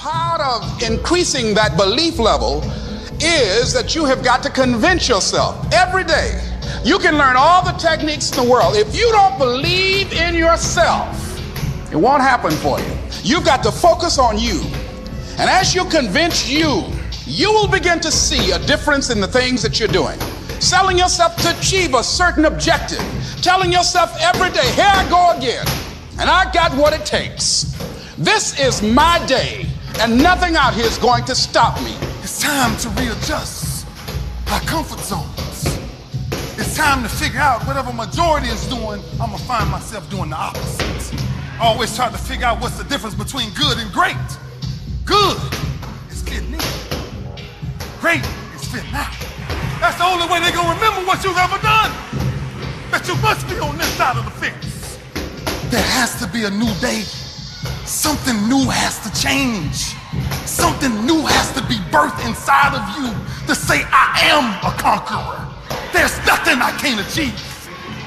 part of increasing that belief level is that you have got to convince yourself every day. You can learn all the techniques in the world. If you don't believe in yourself, it won't happen for you. You've got to focus on you. And as you convince you, you will begin to see a difference in the things that you're doing. Selling yourself to achieve a certain objective. Telling yourself every day, here I go again. And I got what it takes. This is my day, and nothing out here is going to stop me. It's time to readjust our comfort zones. It's time to figure out whatever majority is doing, I'm gonna find myself doing the opposite. I always try to figure out what's the difference between good and great. Good is fitting in. Great is fitting out. That's the only way they're gonna remember what you've ever done. That you must be on this side of the fence. There has to be a new day. Something new has to change. Something new has to be birthed inside of you to say, I am a conqueror. There's nothing I can't achieve.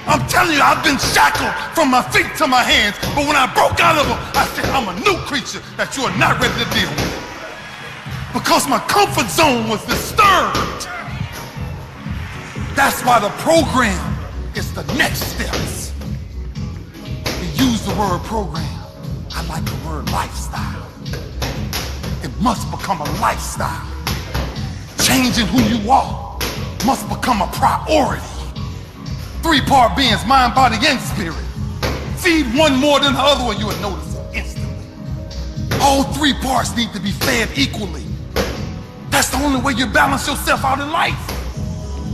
I'm telling you, I've been shackled from my feet to my hands, but when I broke out of them, I said, I'm a new creature that you are not ready to deal with. Because my comfort zone was disturbed. That's why the program is the next steps. You use the word program. I like the word lifestyle. It must become a lifestyle. Changing who you are must become a priority. 3-part beings, mind, body, and spirit. Feed one more than the other one, you will notice it instantly. All 3 parts need to be fed equally. That's the only way you balance yourself out in life.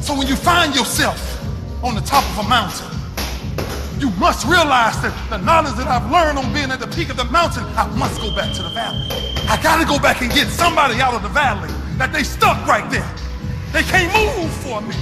So when you find yourself on the top of a mountain, you must realize that the knowledge that I've learned on being at the peak of the mountain, I must go back to the valley. I gotta go back and get somebody out of the valley, that they stuck right there. They can't move for a minute.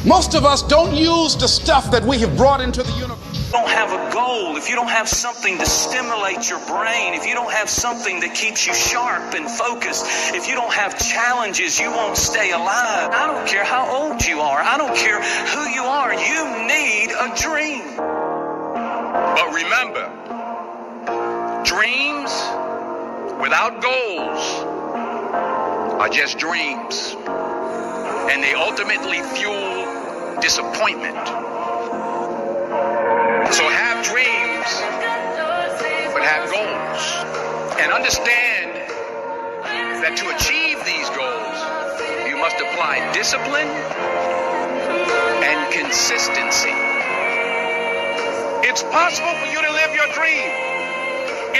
Most of us don't use the stuff that we have brought into the universe. If you don't have a goal, if you don't have something to stimulate your brain, if you don't have something that keeps you sharp and focused, if you don't have challenges, you won't stay alive. I don't care how old you are. I don't care who you are. You need a dream. But remember, dreams without goals are just dreams. And they ultimately fuel disappointment. So have dreams, but have goals. And understand that to achieve these goals, you must apply discipline and consistency. It's possible for you to live your dream.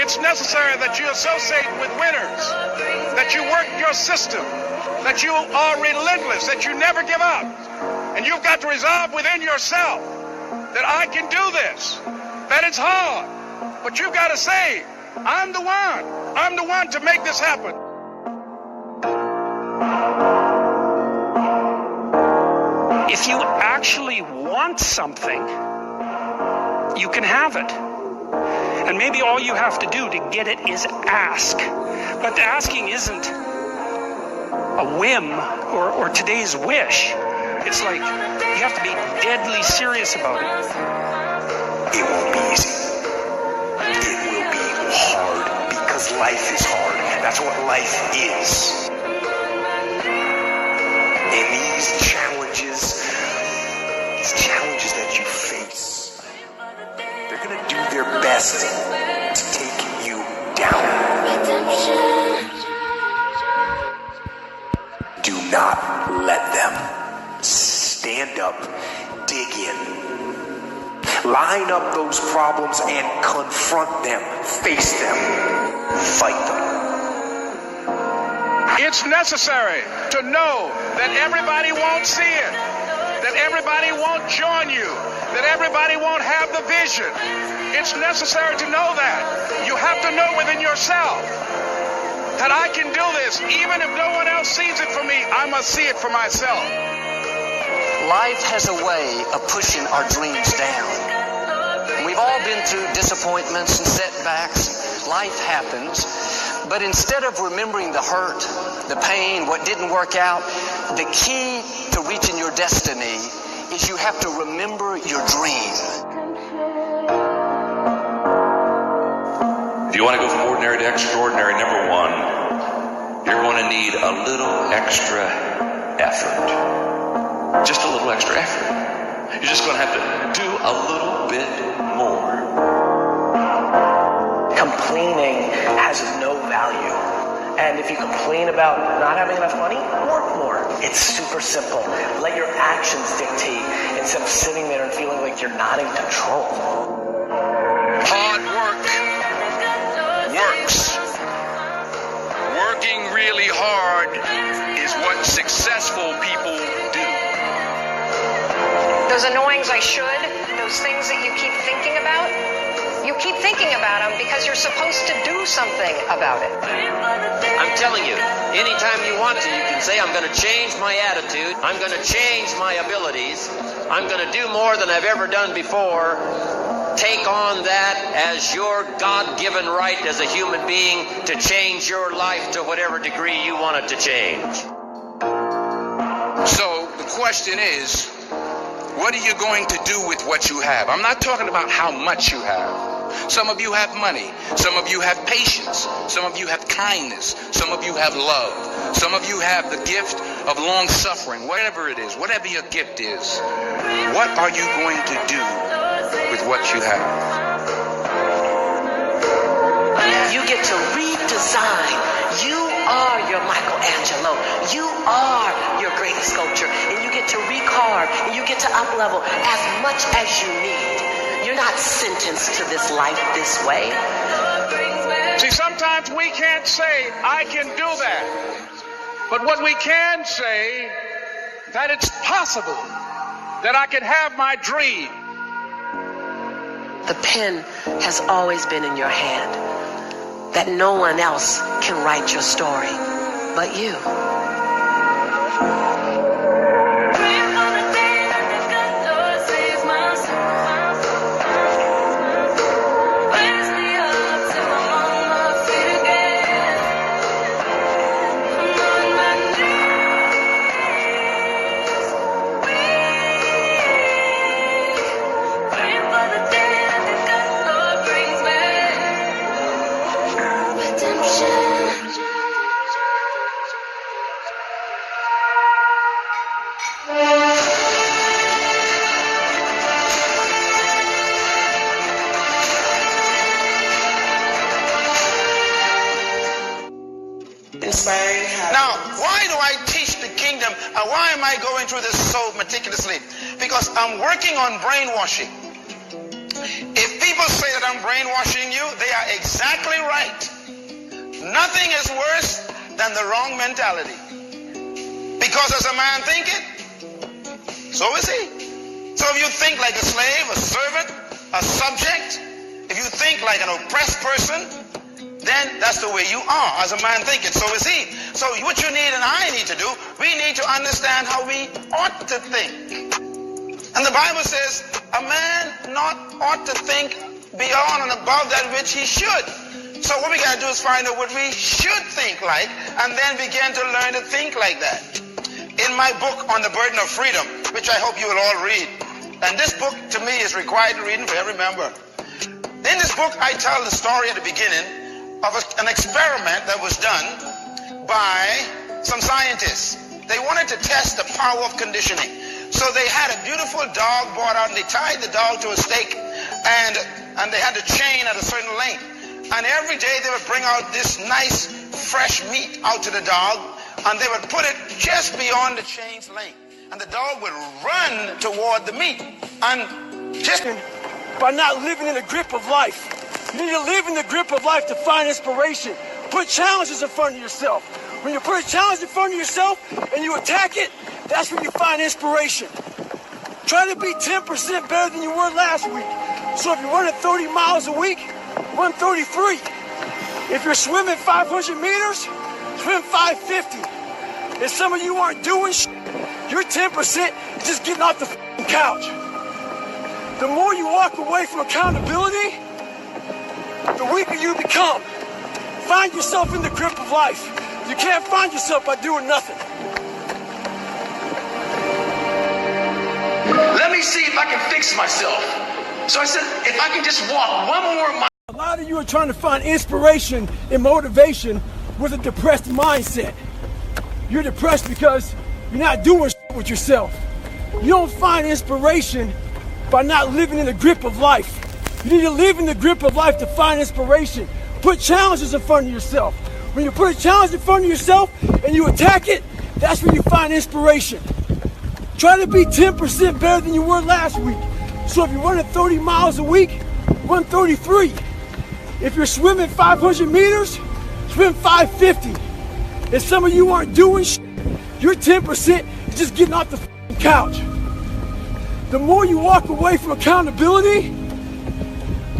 It's necessary that you associate with winners, that you work your system, that you are relentless, that you never give up. And you've got to resolve within yourself that I can do this, that it's hard, but you've got to say, I'm the one to make this happen. If you actually want something, you can have it. And maybe all you have to do to get it is ask. But asking isn't a whim or today's wish. It's like you have to be deadly serious about it. It won't be easy. It will be hard because life is hard. That's what life is. And these challenges that you face, they're going to do their best to take you down. Do not let them. Stand up, dig in, line up those problems and confront them, face them, fight them. It's necessary to know that everybody won't see it, that everybody won't join you, that everybody won't have the vision. It's necessary to know that. You have to know within yourself that I can do this. Even if no one else sees it for me, I must see it for myself. Life has a way of pushing our dreams down. We've all been through disappointments and setbacks. Life happens. But instead of remembering the hurt, the pain, what didn't work out, the key to reaching your destiny is you have to remember your dream. If you want to go from ordinary to extraordinary, number one, a little extra effort. Just a little extra effort. You're just going to have to do a little bit more. Complaining has no value. And if you complain about not having enough money, work more. It's super simple. Let your actions dictate instead of sitting there and feeling like you're not in control. Hard work works. Working really hard is what successful people do. Those annoyings I should, those things that you keep thinking about, you keep thinking about them because you're supposed to do something about it. I'm telling you, anytime you want to, you can say, I'm going to change my attitude. I'm going to change my abilities. I'm going to do more than I've ever done before. Take on that as your God-given right as a human being to change your life to whatever degree you want it to change. So the question is, what are you going to do with what you have? I'm not talking about how much you have. Some of you have money. Some of you have patience. Some of you have kindness. Some of you have love. Some of you have the gift of long suffering. Whatever it is, whatever your gift is, what are you going to do with what you have? You get to redesign. You are your Michelangelo. You are your great sculpture. And you get to recarve. And you get to up-level as much as you need. You're not sentenced to this life this way. See, sometimes we can't say, I can do that. But what we can say, that it's possible that I can have my dream. The pen has always been in your hand. That no one else can write your story but you. Now, why do I teach the kingdom and why am I going through this so meticulously? Because I'm working on brainwashing. If people say that I'm brainwashing you, they are exactly right. Nothing is worse than the wrong mentality. Because as a man thinketh, so is he. So if you think like a slave, a servant, a subject, if you think like an oppressed person, then that's the way you are. As a man thinketh, so is he. So what you need and I need to do, we need to understand how we ought to think. And the Bible says, a man not ought to think beyond and above that which he should. So what we got to do is find out what we should think like, and then begin to learn to think like that. In my book on the burden of freedom, which I hope you will all read, and this book to me is required reading for every member. In this book, I tell the story at the beginning of an experiment that was done by some scientists. They wanted to test the power of conditioning. So they had a beautiful dog brought out and they tied the dog to a stake and they had the chain at a certain length. And every day they would bring out this nice fresh meat out to the dog and they would put it just beyond the chain's length. And the dog would run toward the meat. And just by not living in the grip of life. You need to live in the grip of life to find inspiration. Put challenges in front of yourself. When you put a challenge in front of yourself and you attack it, that's when you find inspiration. Try to be 10% better than you were last week. So if you're running 30 miles a week, run 33. If you're swimming 500 meters, swim 550. If some of you aren't doing you're 10% just getting off the couch. The more you walk away from accountability, the weaker you become. Find yourself in the grip of life. You can't find yourself by doing nothing. Let me see if I can fix myself. So I said, if I can just walk one more mile. A lot of you are trying to find inspiration and motivation with a depressed mindset. You're depressed because you're not doing shit with yourself. You don't find inspiration by not living in the grip of life. You need to live in the grip of life to find inspiration. Put challenges in front of yourself. When you put a challenge in front of yourself and you attack it, that's when you find inspiration. Try to be 10% better than you were last week. So if you're running 30 miles a week, run 33. If you're swimming 500 meters, swim 550. And some of you aren't doing shit, your 10% is just getting off the couch. The more you walk away from accountability,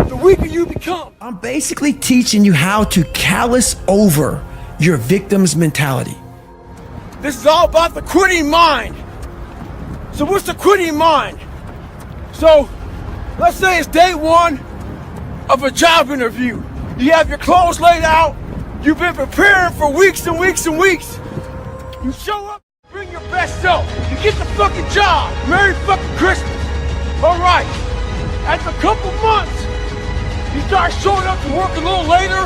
the weaker you become. I'm basically teaching you how to callous over your victim's mentality. This is all about the quitting mind. So what's the quitting mind? So let's say it's day one of a job interview. You have your clothes laid out. You've been preparing for weeks and weeks and weeks. You show up, bring your best self. You get the fucking job. Merry fucking Christmas. All right. After a couple months, you start showing up to work a little later.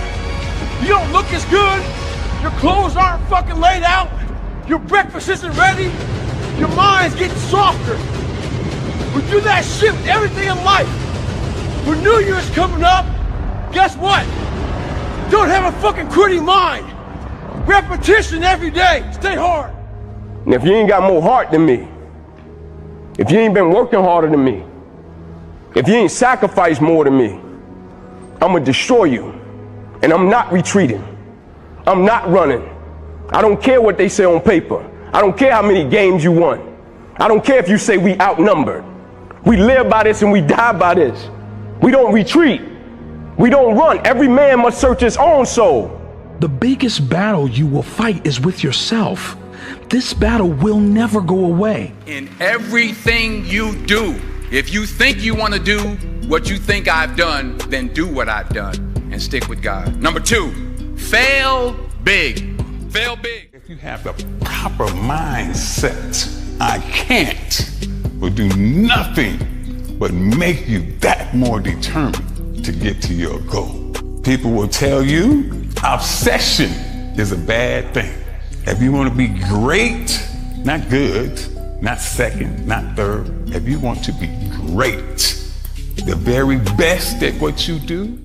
You don't look as good. Your clothes aren't fucking laid out. Your breakfast isn't ready. Your mind's getting softer. We do that shit with everything in life. When New Year's coming up, guess what? Don't have a fucking quitting mind. Repetition every day. Stay hard. And if you ain't got more heart than me, if you ain't been working harder than me, if you ain't sacrificed more than me, I'm gonna destroy you. And I'm not retreating. I'm not running. I don't care what they say on paper. I don't care how many games you won. I don't care if you say we outnumbered. We live by this and we die by this. We don't retreat. We don't run. Every man must search his own soul. The biggest battle you will fight is with yourself. This battle will never go away. In everything you do, if you think you want to do what you think I've done, then do what I've done and stick with God. Number two, fail big. Fail big. If you have the proper mindset, I can't will do nothing but make you that more determined to get to your goal. People will tell you obsession is a bad thing. If you want to be great, not good, not second, not third, if you want to be great, the very best at what you do,